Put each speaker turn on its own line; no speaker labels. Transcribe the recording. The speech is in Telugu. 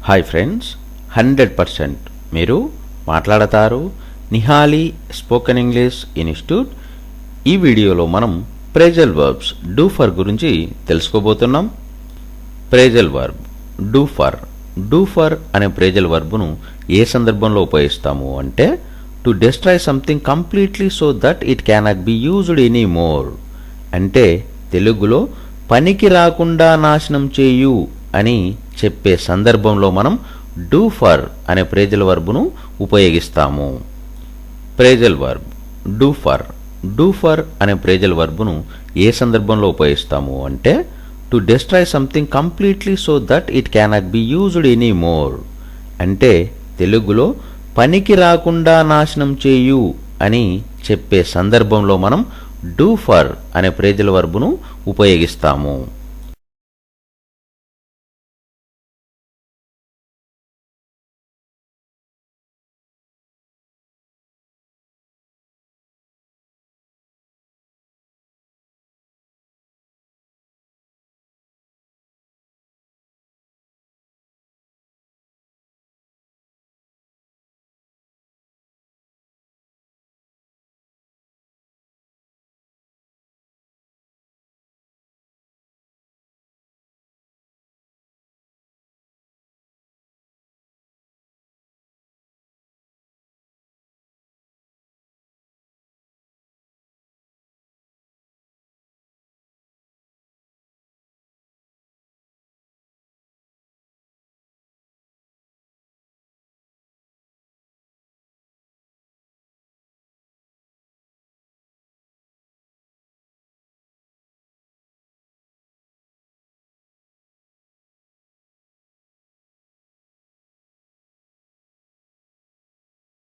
హాయ్ ఫ్రెండ్స్, 100% మీరు మాట్లాడతారు నిహాలి స్పోకెన్ ఇంగ్లీష్ ఇన్స్టిట్యూట్. ఈ వీడియోలో మనం ప్రేజల్ వర్బ్స్ డూ ఫర్ గురించి తెలుసుకోబోతున్నాం. ప్రేజల్ వర్బ్ డూ ఫర్ అనే ప్రేజల్ వర్బ్ను ఏ సందర్భంలో ఉపయోగిస్తాము అంటే to destroy something completely so that it cannot be used any more. అంటే తెలుగులో పనికి రాకుండా నాశనం చేయు అని చెప్పే సందర్భంలో మనం డూ ఫర్ అనే ప్రేజల్ వర్బ్ను ఉపయోగిస్తాము. ప్రేజల్ వర్బ్ డూ ఫర్ అనే ప్రేజల్ వర్బ్ను ఏ సందర్భంలో ఉపయోగిస్తాము అంటే to destroy something completely so that it cannot be used any more. అంటే తెలుగులో పనికి రాకుండా నాశనం చేయు అని చెప్పే సందర్భంలో మనం డూ ఫర్ అనే ప్రేజల్ వర్బ్ను ఉపయోగిస్తాము.